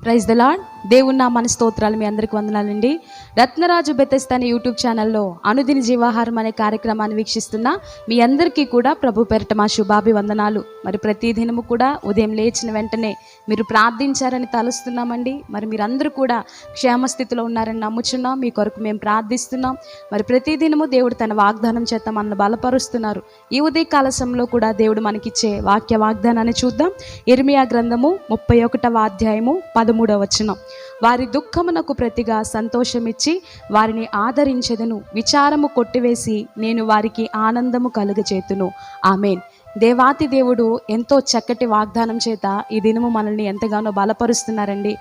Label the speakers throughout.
Speaker 1: Praise the lord. దేవుని నామాని స్తోత్రాలు. మీ అందరికి వందనాలండి. రత్నరాజు బెతెస్తా అనే యూట్యూబ్ ఛానల్లో అనుదిన జీవాహారం అనే కార్యక్రమాన్ని వీక్షిస్తున్న మీ అందరికీ కూడా ప్రభు పేరిట మా శుభాభివందనాలు. మరి ప్రతి దినము కూడా ఉదయం లేచిన వెంటనే మీరు ప్రార్థించారని తలుస్తున్నామండి. మరి మీరందరూ కూడా క్షేమస్థితిలో ఉన్నారని నమ్ముచున్నాం. మీ కొరకు మేము ప్రార్థిస్తున్నాం. మరి ప్రతి దినము దేవుడు తన వాగ్దానం చేత మనల్ని బలపరుస్తున్నారు. ఈ ఉదయకాల సమయంలో కూడా దేవుడు మనకిచ్చే వాక్య వాగ్దానాన్ని చూద్దాం. ఇర్మియా గ్రంథము 31వ అధ్యాయము 13వ వచనం. వారి దుఃఖమునకు ప్రతిగా సంతోషమిచ్చి వారిని ఆదరించెదను, విచారము కొట్టివేసి నేను వారికి ఆనందము కలుగచేతును. ఆమేన్. దేవాతి దేవుడు ఎంతో చక్కటి వాగ్దానం చేత ఈ దినము మనల్ని ఎంతగానో బలపరుస్తున్నారండి.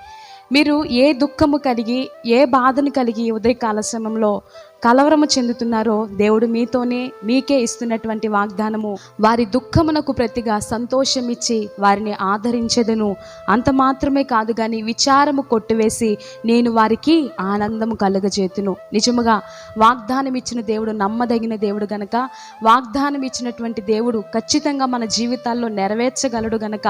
Speaker 1: మీరు ఏ దుఃఖము కలిగి ఏ బాధను కలిగి ఉదయకాల సమయంలో కలవరము చెందుతున్నారో దేవుడు మీకే ఇస్తున్నటువంటి వాగ్దానము, వారి దుఃఖమునకు ప్రతిగా సంతోషం ఇచ్చి వారిని ఆదరించెదను. అంత మాత్రమే కాదు కానీ విచారము కొట్టివేసి నేను వారికి ఆనందము కలుగజేతును. నిజముగా వాగ్దానం ఇచ్చిన దేవుడు నమ్మదగిన దేవుడు గనక, వాగ్దానం ఇచ్చినటువంటి దేవుడు ఖచ్చితంగా మన జీవితాల్లో నెరవేర్చగలడు గనక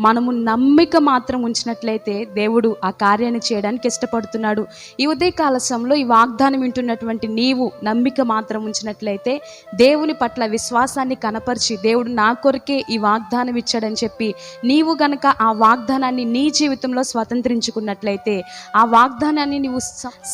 Speaker 1: మనము నమ్మిక మాత్రం ఉంచినట్లయితే దేవుడు ఆ కార్యాన్ని చేయడానికి ఇష్టపడుతున్నాడు. ఈ ఉదయకాల సమయంలో ఈ వాగ్దానం వింటున్నటువంటి నీవు నమ్మిక మాత్రం ఉంచినట్లయితే దేవుని పట్ల విశ్వాసాన్ని కనపరిచి దేవుడు నా కొరకే ఈ వాగ్దానం ఇచ్చాడని చెప్పి నీవు గనక ఆ వాగ్దానాన్ని నీ జీవితంలో స్వతంత్రించుకున్నట్లయితే, ఆ వాగ్దానాన్ని నీవు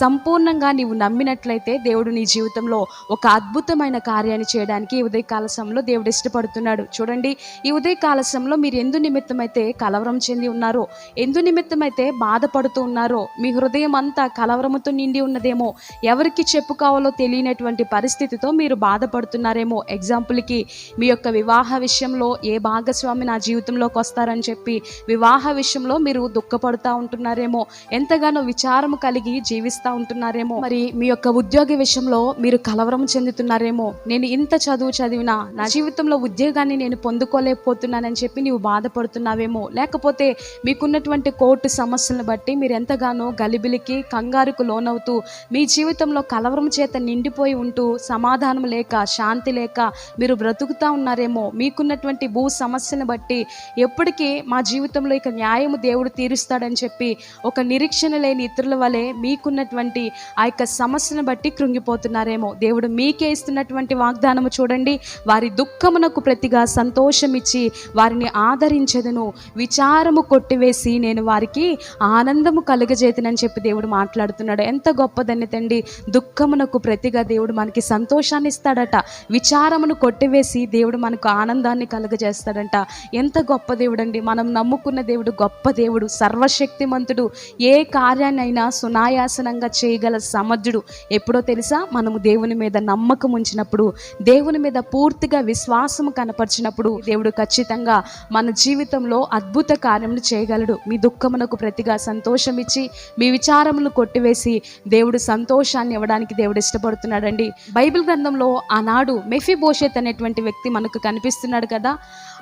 Speaker 1: సంపూర్ణంగా నీవు నమ్మినట్లయితే దేవుడు నీ జీవితంలో ఒక అద్భుతమైన కార్యాన్ని చేయడానికి ఈ ఉదయకాల సమయంలో దేవుడు ఇష్టపడుతున్నాడు. చూడండి, ఈ ఉదయకాల సమయంలో మీరు ఎందు నిమిత్తమైతే కలవరం చెంది ఉన్నారో, ఎందు నిమిత్తమైతే బాధపడుతూ ఉన్నారో, మీ హృదయం అంతా కలవరముతో నిండి ఉన్నదేమో, ఎవరికి చెప్పుకోవాలో తెలియనటువంటి పరిస్థితితో మీరు బాధపడుతున్నారేమో. ఎగ్జాంపుల్కి మీ యొక్క వివాహ విషయంలో ఏ భాగస్వామి నా జీవితంలోకి వస్తారని చెప్పి వివాహ విషయంలో మీరు దుఃఖపడుతూ ఉంటున్నారేమో, ఎంతగానో విచారము కలిగి జీవిస్తూ ఉంటున్నారేమో. మరి మీ యొక్క ఉద్యోగ విషయంలో మీరు కలవరం చెందుతున్నారేమో. నేను ఇంత చదువు చదివినా నా జీవితంలో ఉద్యోగాన్ని నేను పొందుకోలేకపోతున్నానని చెప్పి నీవు బాధపడుతున్నావేమో. లేకపోతే మీకున్నటువంటి కోర్టు సమస్యలను బట్టి మీరు ఎంతగానో గలిబిలికి కంగారుకు లోనవుతూ మీ జీవితంలో కలవరం చేత నిండిపోయి ఉంటూ సమాధానం లేక శాంతి లేక మీరు బ్రతుకుతూ ఉన్నారేమో. మీకున్నటువంటి భూ సమస్యను బట్టి ఎప్పటికీ మా జీవితంలో ఇక న్యాయము దేవుడు తీరుస్తాడని చెప్పి ఒక నిరీక్షణ లేని ఇతరుల వలె మీకున్నటువంటి ఆ యొక్క సమస్యను బట్టి కృంగిపోతున్నారేమో. దేవుడు మీకే ఇస్తున్నటువంటి వాగ్దానము చూడండి. వారి దుఃఖమునకు ప్రతిగా సంతోషం ఇచ్చి వారిని ఆదరించెదను, విచారము కొట్టివేసి నేను వారికి ఆనందము కలుగజేతునని చెప్పి దేవుడు మాట్లాడుతున్నాడు. ఎంత గొప్పదని తండ్రి. దుఃఖమునకు ప్రతిగా దేవుడు మనకి సంతోషాన్ని ఇస్తాడట, విచారమును కొట్టివేసి దేవుడు మనకు ఆనందాన్ని కలుగజేస్తాడంట. ఎంత గొప్ప దేవుడు అండి. మనం నమ్ముకున్న దేవుడు గొప్ప దేవుడు, సర్వశక్తిమంతుడు, ఏ కార్యాన్నైనా సునాయాసనంగా చేయగల సమర్థుడు. ఎప్పుడో తెలుసా, మనము దేవుని మీద నమ్మకం ఉంచినప్పుడు, దేవుని మీద పూర్తిగా విశ్వాసము కనపరిచినప్పుడు దేవుడు ఖచ్చితంగా మన జీవితంలో అద్భుత కార్యములు చేయగలడు. మీ దుఃఖమునకు ప్రతిగా సంతోషం ఇచ్చి మీ విచారములు కొట్టివేసి దేవుడు సంతోషాన్ని ఇవ్వడానికి దేవుడు ఇష్టపడుతున్నాడండి. బైబిల్ గ్రంథంలో ఆనాడు మెఫీబోషెత్ అనేటువంటి వ్యక్తి మనకు కనిపిస్తున్నాడు కదా.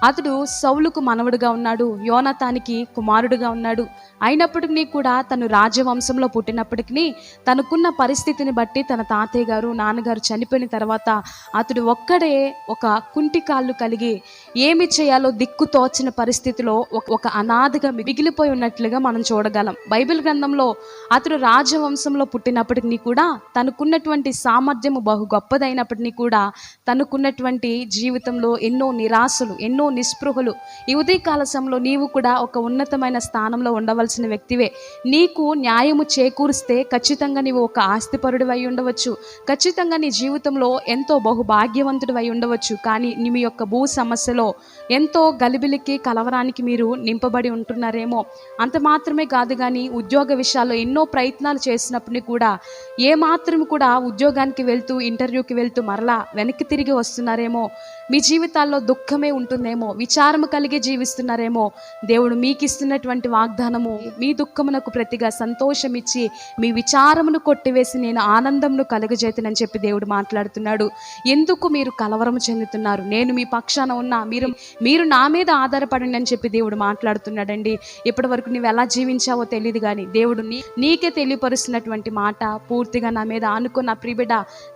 Speaker 1: అతడు సౌలుకు మనవడుగా ఉన్నాడు, యోనాతానికి కుమారుడుగా ఉన్నాడు. అయినప్పటికీ కూడా తను రాజవంశంలో పుట్టినప్పటికీ తనకున్న పరిస్థితిని బట్టి తన తాతయ్య గారు నాన్నగారు చనిపోయిన తర్వాత అతడు ఒక్కడే ఒక కుంటి కాళ్ళు కలిగి ఏమి చేయాలో దిక్కు తోచిన పరిస్థితిలో ఒక అనాథగా మిగిలిపోయి ఉన్నట్లుగా మనం చూడగలం. బైబిల్ గ్రంథంలో అతడు రాజవంశంలో పుట్టినప్పటికీ కూడా తనకున్నటువంటి సామర్థ్యము బహు గొప్పదైనప్పటికీ కూడా తనకున్నటువంటి జీవితంలో ఎన్నో నిరాశలు, ఎన్నో నిస్పృహలు. ఈ ఉదయకాల సమయంలో నీవు కూడా ఒక ఉన్నతమైన స్థానంలో ఉండవలసిన వ్యక్తివే. నీకు న్యాయము చేకూరిస్తే ఖచ్చితంగా నీవు ఒక ఆస్తిపరుడు అయి ఉండవచ్చు, ఖచ్చితంగా నీ జీవితంలో ఎంతో బహుభాగ్యవంతుడు అయి ఉండవచ్చు. కానీ నీ యొక్క భూ సమస్యలో ఎంతో గలిబిలికి కలవరానికి మీరు నింపబడి ఉంటున్నారేమో. అంత మాత్రమే కాదు కానీ ఉద్యోగ విషయాల్లో ఎన్నో ప్రయత్నాలు చేసినప్పటికీ కూడా ఏమాత్రం కూడా ఉద్యోగానికి వెళ్తూ ఇంటర్వ్యూకి వెళ్తూ మరలా వెనక్కి తిరిగి వస్తున్నారేమో. మీ జీవితాల్లో దుఃఖమే ఉంటుందేమో, విచారము కలిగి జీవిస్తున్నారేమో. దేవుడు మీకు ఇస్తున్నటువంటి వాగ్దానము, మీ దుఃఖమునకు ప్రతిగా సంతోషం ఇచ్చి మీ విచారమును కొట్టివేసి నేను ఆనందమును కలుగజేతునని చెప్పి దేవుడు మాట్లాడుతున్నాడు. ఎందుకు మీరు కలవరం చెందుతున్నారు? నేను మీ పక్షాన ఉన్నా, మీరు నా మీద ఆధారపడండి అని చెప్పి దేవుడు మాట్లాడుతున్నాడండి. ఇప్పటి వరకు నువ్వు ఎలా జీవించావో తెలియదు కానీ దేవుడు నీకే తెలియపరుస్తున్నటువంటి మాట, పూర్తిగా నా మీద ఆనుకో, ఇదిగో నా ప్రియబిడ్డ,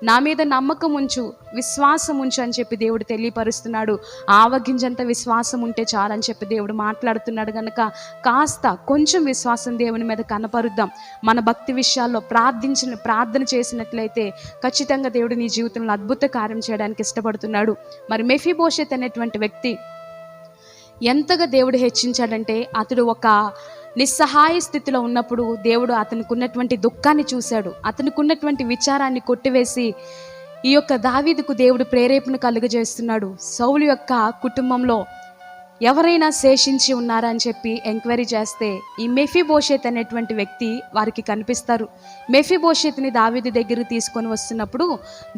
Speaker 1: నా మీద నమ్మకం ఉంచు, విశ్వాసం ఉంచు అని చెప్పి దేవుడు తెలియపరుస్తున్నాడు. ఆవగింజంత విశ్వాసం ఉంటే చాలని చెప్పి దేవుడు మాట్లాడుతున్నాడు కనుక కాస్త కొంచెం విశ్వాసం దేవుని మీద కనపరుద్దాం. మన భక్తి విషయాల్లో ప్రార్థన చేసినట్లయితే ఖచ్చితంగా దేవుడు నీ జీవితంలో అద్భుత కార్యం చేయడానికి ఇష్టపడుతున్నాడు. మరి మెఫీబోషెత్ అనేటువంటి వ్యక్తి ఎంతగా దేవుడు హెచ్చించాడంటే, అతడు ఒక నిస్సహాయ స్థితిలో ఉన్నప్పుడు దేవుడు అతనికి ఉన్నటువంటి దుఃఖాన్ని చూశాడు. అతనికి ఉన్నటువంటి విచారాన్ని కొట్టివేసి ఈ యొక్క దావీదుకు దేవుడు ప్రేరేపణ కలుగజేస్తున్నాడు. సౌలు యొక్క కుటుంబంలో ఎవరైనా శేషించి ఉన్నారా అని చెప్పి ఎంక్వైరీ చేస్తే ఈ మెఫీబోషెత్ అనేటువంటి వ్యక్తి వారికి కనిపిస్తారు. మెఫీబోషెత్ని దావీదు దగ్గరికి తీసుకొని వస్తున్నప్పుడు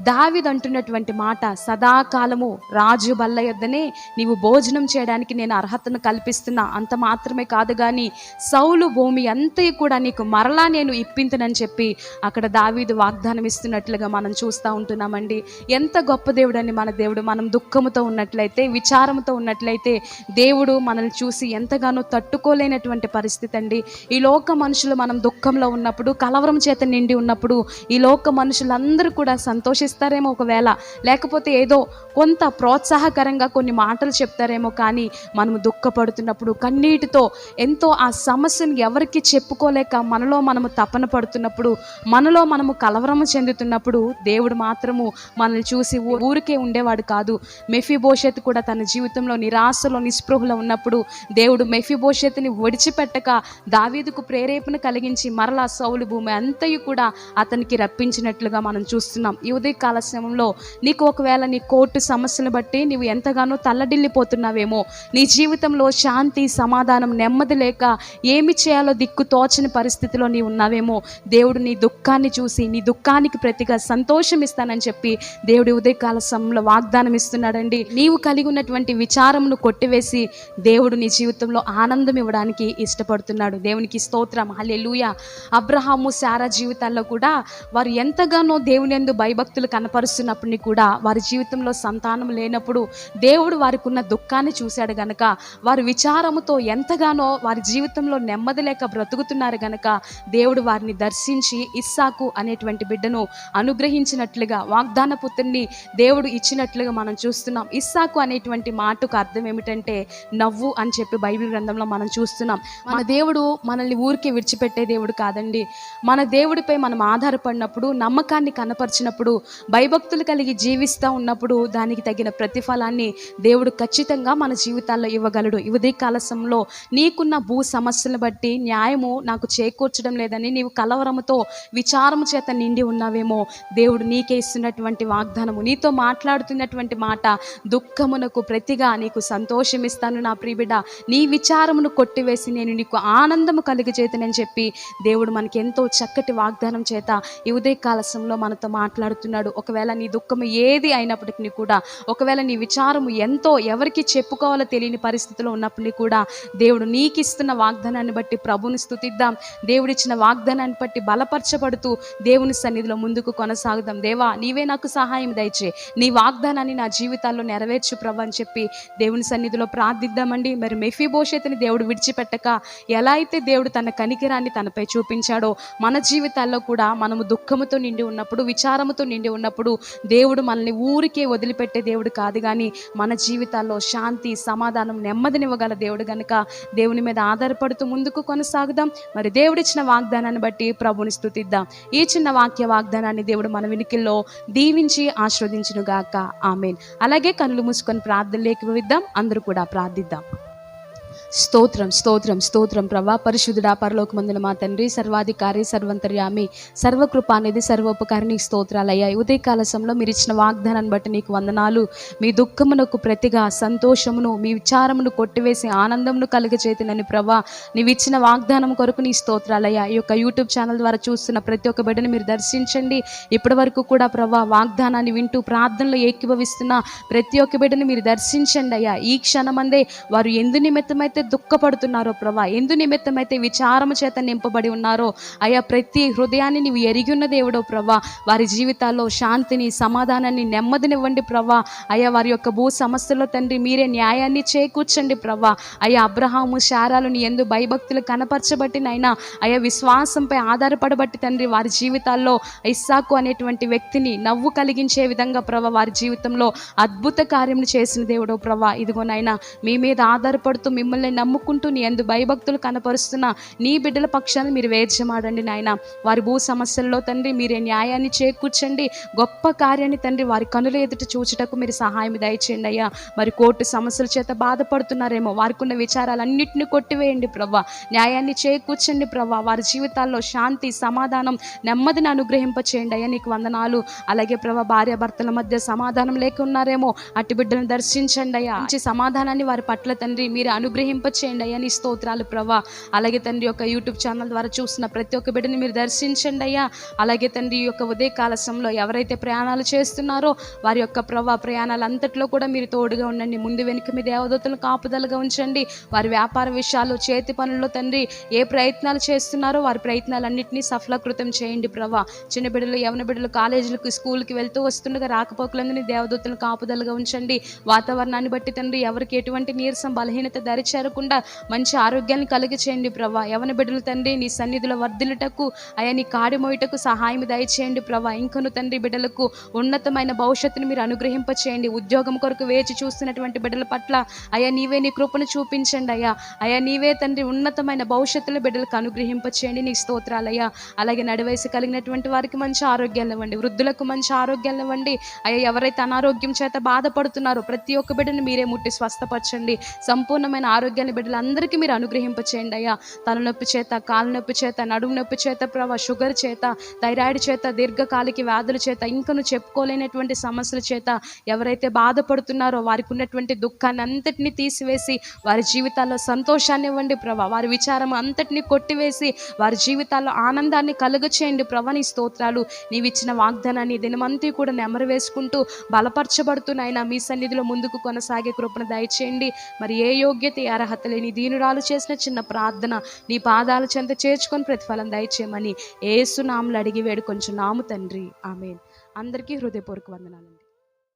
Speaker 1: దావీదు అంటున్నటువంటి మాట, సదాకాలము రాజు బల్ల యొద్దనే నీవు భోజనం చేయడానికి నేను అర్హతను కల్పిస్తున్నా, అంత మాత్రమే కాదు కానీ సౌలు భూమి అంతా కూడా నీకు మరలా నేను ఇప్పింతునని చెప్పి అక్కడ దావీదు వాగ్దానం ఇస్తున్నట్లుగా మనం చూస్తూ ఉంటున్నామండి. ఎంత గొప్ప దేవుడు అని మన దేవుడు. మనం దుఃఖముతో ఉన్నట్లయితే, విచారంతో ఉన్నట్లయితే దేవుడు మనల్ని చూసి ఎంతగానో తట్టుకోలేనటువంటి పరిస్థితి అండి. ఈ లోక మనుషులు మనం దుఃఖంలో ఉన్నప్పుడు, కలవరం చేత నిండి ఉన్నప్పుడు ఈ లోక మనుషులందరూ కూడా సంతోషిస్తారేమో ఒకవేళ, లేకపోతే ఏదో కొంత ప్రోత్సాహకరంగా కొన్ని మాటలు చెప్తారేమో, కానీ మనము దుఃఖపడుతున్నప్పుడు కన్నీటితో ఎంతో ఆ సమస్యను ఎవరికి చెప్పుకోలేక మనలో మనము తపన పడుతున్నప్పుడు, మనలో మనము కలవరము చెందుతున్నప్పుడు దేవుడు మాత్రము మనల్ని చూసి ఊరికే ఉండేవాడు కాదు. మెఫీబోషెత్ కూడా తన జీవితంలో నిరాశలో నిస్పృహలో ఉన్నప్పుడు దేవుడు మెఫీబోషెత్ని విడిచిపెట్టక దావీదుకు ప్రేరేపణ కలిగించి మరలా సౌలు భూమి అంతయు కూడా అతనికి రప్పించినట్లుగా మనం చూస్తున్నాం. ఈ ఉదయకాల సమయంలో నీకు ఒకవేళ నీ కోర్టు సమస్యలు బట్టి నీవు ఎంతగానో తల్లడిల్లిపోతున్నావేమో, నీ జీవితంలో శాంతి, సమాధానం, నెమ్మది లేక ఏమి చేయాలో దిక్కు తోచని పరిస్థితిలో నీవు ఉన్నావేమో, దేవుడు నీ దుఃఖాన్ని చూసి నీ దుఃఖానికి ప్రతిగా సంతోషం ఇస్తానని చెప్పి దేవుడి ఉదయకాల సమయంలో వాగ్దానం ఇస్తున్నాడండి. నీవు కలిగి ఉన్నటువంటి విచారమును కొట్టివేసి దేవుడు నీ జీవితంలో ఆనందం ఇవ్వడానికి ఇష్టపడుతున్నాడు. దేవునికి స్తోత్రం, హల్లెలూయా. అబ్రహాము, శారా జీవితాల్లో కూడా వారు ఎంతగానో దేవుని యందు భయభక్తులు కనపరుస్తున్నప్పటికీ కూడా వారి జీవితంలో సంతానం లేనప్పుడు దేవుడు వారికి ఉన్న దుఃఖాన్ని చూశాడు గనక వారు విచారముతో ఎంతగానో వారి జీవితంలో నెమ్మది లేక బ్రతుకుతున్నారు గనక దేవుడు వారిని దర్శించి ఇస్సాకు అనేటువంటి బిడ్డను అనుగ్రహించినట్లుగా, వాగ్దాన పుత్రుని దేవుడు ఇచ్చినట్లుగా మనం చూస్తున్నాం. ఇస్సాకు అనేటువంటి మాటకు అర్థం ఏమిటంటే నవ్వు అని చెప్పి బైబిల్ గ్రంథంలో మనం చూస్తున్నాం. మన దేవుడు మనల్ని ఊరికే విడిచిపెట్టే దేవుడు కాదండి. మన దేవుడిపై మనం ఆధారపడినప్పుడు, నమ్మకాన్ని కనపరిచినప్పుడు, భయభక్తులు కలిగి జీవిస్తూ ఉన్నప్పుడు దానికి తగిన ప్రతిఫలాన్ని దేవుడు ఖచ్చితంగా మన జీవితాల్లో ఇవ్వగలడు. ఈ ఉదయకాల సమయంలో నీకున్న భూ సమస్యలను బట్టి న్యాయము నాకు చేకూర్చడం లేదని నీవు కలవరముతో, విచారము చేత నిండి ఉన్నావేమో, దేవుడు నీకే ఇస్తున్నటువంటి వాగ్దానము, నీతో మాట్లాడుతున్నటువంటి మాట, దుఃఖమునకు ప్రతిగా నీకు సంతోషం ఇస్తాను నా ప్రియబిడ్డ, నీ విచారమును కొట్టివేసి నేను నీకు ఆనందము కలిగజేతనని చెప్పి దేవుడు మనకి ఎంతో చక్కటి వాగ్దానం చేత ఈ ఉదయకాల సమయంలో మనతో మాట్లాడుతున్నాడు. ఒకవేళ నీ దుఃఖము ఏది అయినప్పటికీ కూడా, ఒకవేళ నీ విచారము ఎంతో ఎవరికి చెప్పుకోవాలో తెలియని పరిస్థితిలో ఉన్నప్పటికీ కూడా దేవుడు నీకు ఇస్తున్న వాగ్దానాన్ని బట్టి ప్రభుని స్తుతిద్దాం. దేవుడిచ్చిన వాగ్దానాన్ని బట్టి బలపరచబడుతూ దేవుని సన్నిధిలో ముందుకు కొనసాగుదాం. దేవా, నీవే నాకు సహాయం దయచే, నీ వాగ్దానాన్ని నా జీవితాల్లో నెరవేర్చు ప్రభు అని చెప్పి దేవుని సన్నిధిలో ప్రార్థిద్దామండి. మరి మెఫీబోషెత్ని దేవుడు విడిచిపెట్టక ఎలా అయితే దేవుడు తన కనికరాన్ని తనపై చూపించాడో, మన జీవితాల్లో కూడా మనము దుఃఖముతో నిండి ఉన్నప్పుడు, విచారముతో నిండి ఉన్నప్పుడు దేవుడు మనల్ని ఊరికే వదిలిపెట్టే దేవుడు కాదు, కానీ మన జీవితాల్లో శాంతి, సమాధానం, నెమ్మదినివ్వగల దేవుడు గనుక దేవుని మీద ఆధారపడుతూ ముందుకు కొనసాగుదాం. మరి దేవుడిచ్చిన వాగ్దానాన్ని బట్టి ప్రభుని స్తుతిద్దాం. ఈ చిన్న వాక్య వాగ్దానాన్ని దేవుడు మన వినికిల్లో దీవించి ఆశీర్వదించునుగాక. ఆమేన్. అలాగే కనులు మూసుకొని ప్రార్థనలోకి వెళ్దాం. అందరూ కూడా ప్రార్థిద్దాం. స్తోత్రం, స్తోత్రం, స్తోత్రం ప్రభా. పరిశుద్ధుడా, పరలోకమందున మా తండ్రి, సర్వాధికారి, సర్వంతర్యామి, సర్వకృపానిధి, సర్వోపకారిణి స్తోత్రాలయ్యా. ఉదయకాల సమయంలో మీరు ఇచ్చిన వాగ్దానాన్ని బట్టి నీకు వందనాలు. మీ దుఃఖమునకు ప్రతిగా సంతోషమును, మీ విచారమును కొట్టివేసి ఆనందమును కలుగచేతునని ప్రభా, నీవు ఇచ్చిన వాగ్దానం కొరకు నీ స్తోత్రాలయ్యా. ఈ యొక్క యూట్యూబ్ ఛానల్ ద్వారా చూస్తున్న ప్రతి ఒక్క బిడ్డను మీరు దర్శించండి. ఇప్పటి వరకు కూడా ప్రభా వాగ్దానాన్ని వింటూ ప్రార్థనలో ఏకీభవిస్తున్న ప్రతి ఒక్క బిడ్డను మీరు దర్శించండి అయ్యా. ఈ క్షణమందే వారు ఎందు నిమిత్తమైతే దుఃఖపడుతున్నారో ప్రభా, ఎందు నిమిత్తమైతే విచారము చేత నింపబడి ఉన్నారో అయ్యా, ప్రతి హృదయాన్ని నీవు ఎరిగి ఉన్న దేవుడో ప్రభా, వారి జీవితాల్లో శాంతిని, సమాధానాన్ని, నెమ్మదినివ్వండి ప్రభా. అయ్యా, వారి యొక్క భూ సమస్యలో తండ్రి మీరే న్యాయాన్ని చేకూర్చండి ప్రభా. అయ్యా, అబ్రహాము శారాలు నీ యందు భయభక్తులు కనపరచబట్టి నైనా అయ్యా, విశ్వాసంపై ఆధారపడబట్టి తండ్రి వారి జీవితాల్లో ఇస్సాకు అనేటువంటి వ్యక్తిని నవ్వు కలిగించే విధంగా ప్రభా వారి జీవితంలో అద్భుత కార్యములు చేసిన దేవుడో ప్రభా. ఇదిగోనైనా మీ మీద ఆధారపడుతూ మిమ్మల్ని నమ్ముకుంటూ నీ యందు భయభక్తులు కనపరుస్తున్న నీ బిడ్డల పక్షాన్ని మీరు వేద్యమాడండి నాయన. వారి భూ సమస్యల్లో తండ్రి మీరే న్యాయాన్ని చేకూర్చండి. గొప్ప కార్యాన్ని తండ్రి వారి కనుల ఎదుట చూచుటకు మీరు సహాయం దయచేయండి అయ్యా. మరి కోర్టు సమస్యల చేత బాధపడుతున్నారేమో, వారికి ఉన్న విచారాలన్నింటినీ కొట్టివేయండి ప్రభా. న్యాయాన్ని చేకూర్చండి ప్రభా. వారి జీవితాల్లో శాంతి, సమాధానం, నెమ్మదిని అనుగ్రహింపచేయండి అయ్యా. నీకు వందనాలు. అలాగే ప్రభా, భార్యాభర్తల మధ్య సమాధానం లేక ఉన్నారేమో, అట్టి బిడ్డలను దర్శించండి అయ్యా. మంచి సమాధానాన్ని వారి పట్ల తండ్రి మీరు అనుగ్రహింపచేయండి అయ్యా. నీ స్తోత్రాలు ప్రభా. అలాగే తండ్రి యొక్క యూట్యూబ్ ఛానల్ ద్వారా చూసిన ప్రతి ఒక్క బిడ్డని మీరు దర్శించండి అయ్యా. అలాగే తండ్రి ఈ యొక్క ఉదయకాల సమయంలో ఎవరైతే ప్రయాణాలు చేస్తున్నారో వారి యొక్క ప్రభా ప్రయాణాలంతట్లో కూడా మీరు తోడుగా ఉండండి. ముందు వెనుక మీ దేవదూతలను కాపుదలుగా ఉంచండి. వారి వ్యాపార విషయాలు, చేతి పనుల్లో తండ్రి ఏ ప్రయత్నాలు చేస్తున్నారో వారి ప్రయత్నాలన్నింటినీ సఫలీకృతం చేయండి ప్రభా. చిన్న బిడ్డలు, యవన బిడ్డలు కాలేజీలకు, స్కూల్కి వెళ్తూ వస్తుండగా రాకపోకలందరినీ దేవదూతలను కాపుదలుగా ఉంచండి. వాతావరణాన్ని బట్టి తండ్రి ఎవరికి ఎటువంటి నీరసం, బలహీనత దరి చేరకుండా మంచి ఆరోగ్యాన్ని కలిగి చేయండి ప్రభా. యవన బిడ్డలు తండ్రి నీ సన్నిధిలో వర్ధిల్లుటకు అయా, నీ కాడి మోయుటకు సహాయం దయచేయండి ప్రభా. ఇంకను తండ్రి బిడ్డలకు ఉన్నతమైన భవిష్యత్తును మీరు అనుగ్రహింపచేయండి. ఉద్యోగం కొరకు వేచి చూస్తున్నటువంటి బిడ్డల పట్ల అయా నీవే నీ కృపను చూపించండి అయ్యా. అయా నీవే తండ్రి ఉన్నతమైన భవిష్యత్తులో బిడ్డలకు అనుగ్రహింపచేయండి. నీ స్తోత్రాలయ్యా. అలాగే నడివయసు కలిగినటువంటి వారికి మంచి ఆరోగ్యాన్ని ఇవ్వండి. వృద్ధులకు మంచి ఆరోగ్యాన్ని ఇవ్వండి అయ్యా. ఎవరైతే అనారోగ్యం చేత బాధపడుతున్నారో ప్రతి ఒక్క బిడ్డను మీరే ముట్టి స్వస్థపరచండి. సంపూర్ణమైన ఆరోగ్యాన్ని బిడ్డలందరికీ మీరు అనుగ్రహింపచేయండి అయ్యా. తలనొప్పి చేత, కాలు నొప్పి చేత, నడుము నొప్పి చేత ప్రభా, షుగర్ చేత, థైరాయిడ్ చేత, దీర్ఘకాలిక వ్యాధుల చేత, ఇంకను చెప్పుకోలేనటువంటి సమస్యల చేత ఎవరైతే బాధపడుతున్నారో వారికి ఉన్నటువంటి దుఃఖాన్ని అంతటినీ తీసివేసి వారి జీవితాల్లో సంతోషాన్ని ఇవ్వండి ప్రభా. వారి విచారం అంతటినీ కొట్టివేసి వారి జీవితాల్లో ఆనందాన్ని కలుగచేయండి ప్రభా. నీ స్తోత్రాలు. నీవిచ్చిన వాగ్దానాన్ని దినమంతా కూడా నెమరు వేసుకుంటూ బలపరచబడుతున్నాయినా మీ సన్నిధిలో ముందుకు కొనసాగే కృపను దయచేయండి. మరి ఏ యోగ్యత, ఏ అర్హత లేని దీనురాలు చేసిన చిన్న ప్రార్థన నీ పాదాల చెంత చేర్చుకొని ప్రతిఫలం దయచేయమని యేసు నామములో అడిగి వేడుకొంచున్నాము తండ్రి. ఆమేన్. అందరికీ హృదయపూర్వక వందనాలండి.